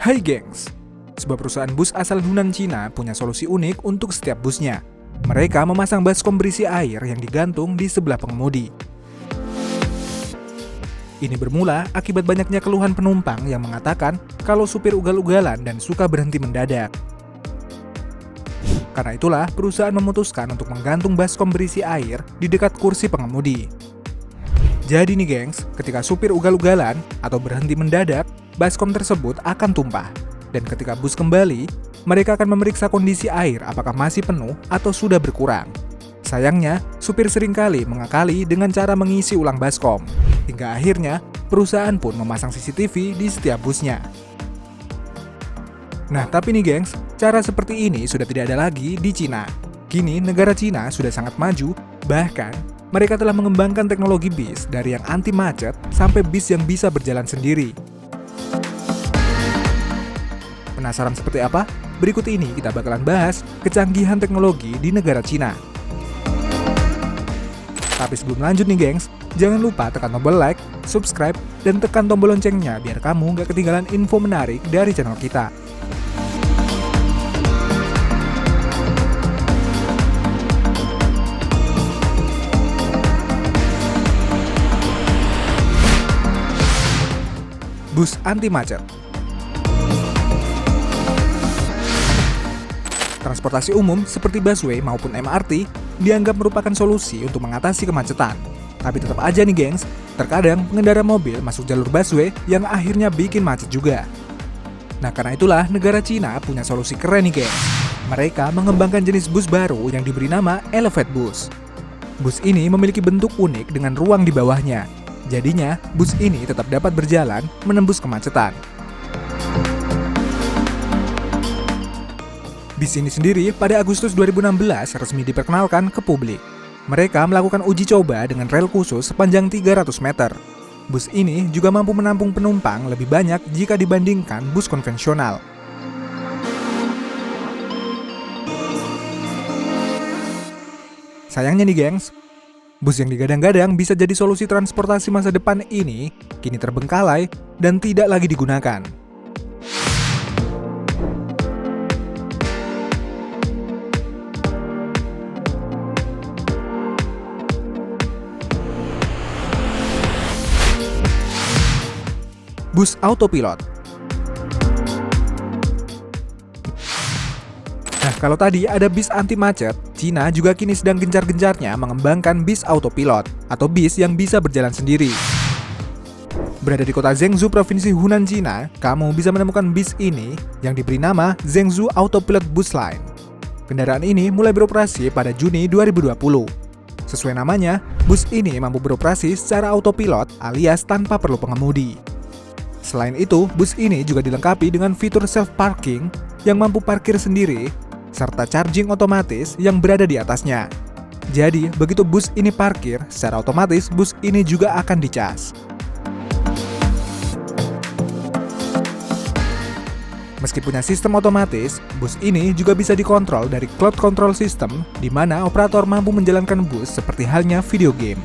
Hai gengs, sebuah perusahaan bus asal Hunan Cina punya solusi unik untuk setiap busnya. Mereka memasang baskom berisi air yang digantung di sebelah pengemudi. Ini bermula akibat banyaknya keluhan penumpang yang mengatakan kalau supir ugal-ugalan dan suka berhenti mendadak. Karena itulah, perusahaan memutuskan untuk menggantung baskom berisi air di dekat kursi pengemudi. Jadi nih gengs, ketika supir ugal-ugalan atau berhenti mendadak, baskom tersebut akan tumpah. Dan ketika bus kembali, mereka akan memeriksa kondisi air apakah masih penuh atau sudah berkurang. Sayangnya, supir seringkali mengakali dengan cara mengisi ulang baskom. Hingga akhirnya, perusahaan pun memasang CCTV di setiap busnya. Nah, tapi nih gengs, cara seperti ini sudah tidak ada lagi di Cina. Kini, negara Cina sudah sangat maju, bahkan mereka telah mengembangkan teknologi bis dari yang anti macet sampai bis yang bisa berjalan sendiri. Penasaran seperti apa? Berikut ini kita bakalan bahas kecanggihan teknologi di negara Cina. Tapi sebelum lanjut nih gengs, jangan lupa tekan tombol like, subscribe, dan tekan tombol loncengnya biar kamu gak ketinggalan info menarik dari channel kita. Bus anti macet. Transportasi umum seperti busway maupun MRT dianggap merupakan solusi untuk mengatasi kemacetan. Tapi tetap aja nih gengs, terkadang pengendara mobil masuk jalur busway yang akhirnya bikin macet juga. Nah, karena itulah negara Cina punya solusi keren nih gengs. Mereka mengembangkan jenis bus baru yang diberi nama Elevate Bus. Bus ini memiliki bentuk unik dengan ruang di bawahnya. Jadinya, bus ini tetap dapat berjalan menembus kemacetan. Bis ini sendiri pada Agustus 2016 resmi diperkenalkan ke publik. Mereka melakukan uji coba dengan rel khusus sepanjang 300 meter. Bus ini juga mampu menampung penumpang lebih banyak jika dibandingkan bus konvensional. Sayangnya nih gengs, bus yang digadang-gadang bisa jadi solusi transportasi masa depan ini kini terbengkalai dan tidak lagi digunakan. Bus autopilot. Nah, kalau tadi ada bis anti macet, Cina juga kini sedang gencar-gencarnya mengembangkan bis autopilot atau bis yang bisa berjalan sendiri. Berada di kota Zhengzhou, provinsi Hunan, Cina, kamu bisa menemukan bis ini yang diberi nama Zhengzhou Autopilot Bus Line. Kendaraan ini mulai beroperasi pada Juni 2020. Sesuai namanya, bus ini mampu beroperasi secara autopilot alias tanpa perlu pengemudi. Selain itu, bus ini juga dilengkapi dengan fitur self-parking yang mampu parkir sendiri, serta charging otomatis yang berada di atasnya. Jadi, begitu bus ini parkir, secara otomatis bus ini juga akan dicas. Meski punya sistem otomatis, bus ini juga bisa dikontrol dari cloud control system, di mana operator mampu menjalankan bus seperti halnya video game.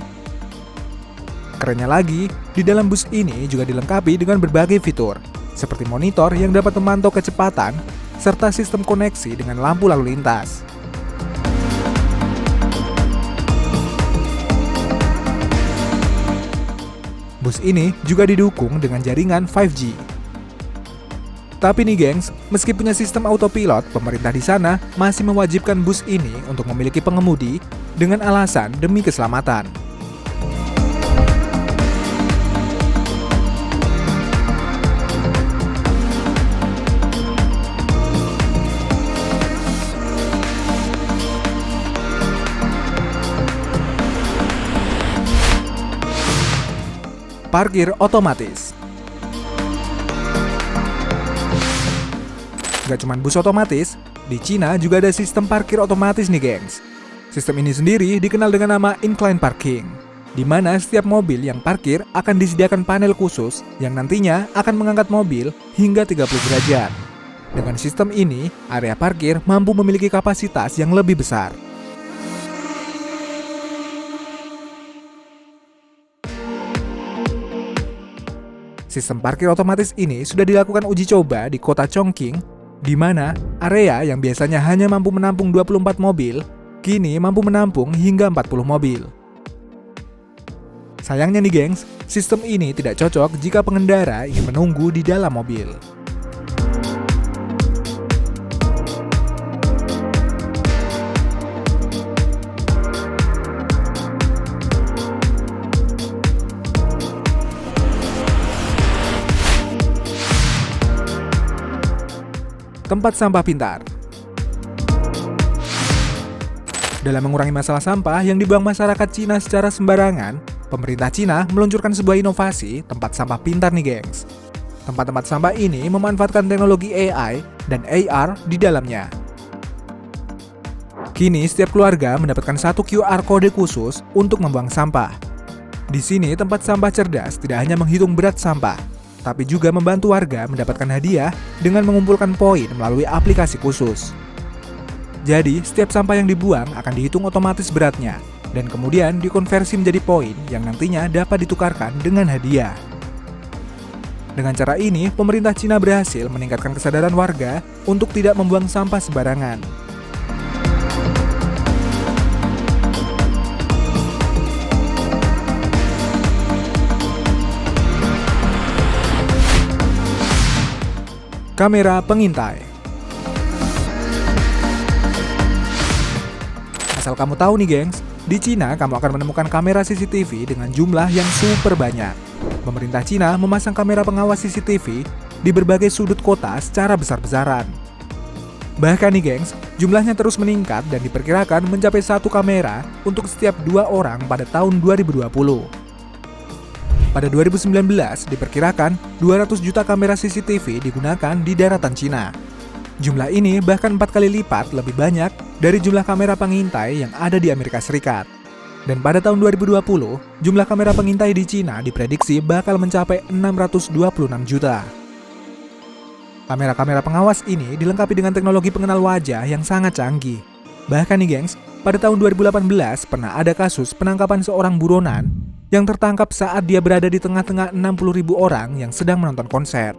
Kerennya lagi, di dalam bus ini juga dilengkapi dengan berbagai fitur, seperti monitor yang dapat memantau kecepatan, serta sistem koneksi dengan lampu lalu lintas. Bus ini juga didukung dengan jaringan 5G. Tapi nih gengs, meski punya sistem autopilot, pemerintah di sana masih mewajibkan bus ini untuk memiliki pengemudi dengan alasan demi keselamatan. Parkir otomatis. Gak cuma bus otomatis, di Cina juga ada sistem parkir otomatis nih gengs. Sistem ini sendiri dikenal dengan nama incline parking, di mana setiap mobil yang parkir akan disediakan panel khusus yang nantinya akan mengangkat mobil hingga 30 derajat. Dengan sistem ini, area parkir mampu memiliki kapasitas yang lebih besar. Sistem parkir otomatis ini sudah dilakukan uji coba di kota Chongqing, di mana area yang biasanya hanya mampu menampung 24 mobil, kini mampu menampung hingga 40 mobil. Sayangnya nih gengs, sistem ini tidak cocok jika pengendara ingin menunggu di dalam mobil. Tempat sampah pintar. Dalam mengurangi masalah sampah yang dibuang masyarakat Cina secara sembarangan, pemerintah Cina meluncurkan sebuah inovasi tempat sampah pintar nih gengs. Tempat-tempat sampah ini memanfaatkan teknologi AI dan AR di dalamnya. Kini setiap keluarga mendapatkan satu QR kode khusus untuk membuang sampah. Di sini tempat sampah cerdas tidak hanya menghitung berat sampah, tapi juga membantu warga mendapatkan hadiah dengan mengumpulkan poin melalui aplikasi khusus. Jadi, setiap sampah yang dibuang akan dihitung otomatis beratnya, dan kemudian dikonversi menjadi poin yang nantinya dapat ditukarkan dengan hadiah. Dengan cara ini, pemerintah Cina berhasil meningkatkan kesadaran warga untuk tidak membuang sampah sembarangan. Kamera pengintai. Asal kamu tahu nih gengs, di Cina kamu akan menemukan kamera CCTV dengan jumlah yang super banyak. Pemerintah Cina memasang kamera pengawas CCTV di berbagai sudut kota secara besar-besaran. Bahkan nih gengs, jumlahnya terus meningkat dan diperkirakan mencapai 1 kamera untuk setiap 2 orang pada tahun 2020. Pada 2019, diperkirakan 200 juta kamera CCTV digunakan di daratan Cina. Jumlah ini bahkan 4 kali lipat lebih banyak dari jumlah kamera pengintai yang ada di Amerika Serikat. Dan pada tahun 2020, jumlah kamera pengintai di Cina diprediksi bakal mencapai 626 juta. Kamera-kamera pengawas ini dilengkapi dengan teknologi pengenal wajah yang sangat canggih. Bahkan nih gengs, pada tahun 2018 pernah ada kasus penangkapan seorang buronan yang tertangkap saat dia berada di tengah-tengah 60.000 orang yang sedang menonton konser.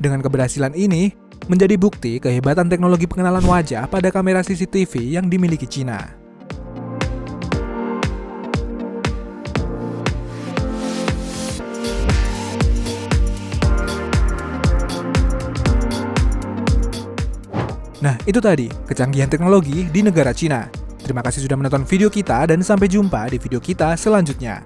Dengan keberhasilan ini, menjadi bukti kehebatan teknologi pengenalan wajah pada kamera CCTV yang dimiliki Cina. Nah, itu tadi kecanggihan teknologi di negara Cina. Terima kasih sudah menonton video kita dan sampai jumpa di video kita selanjutnya.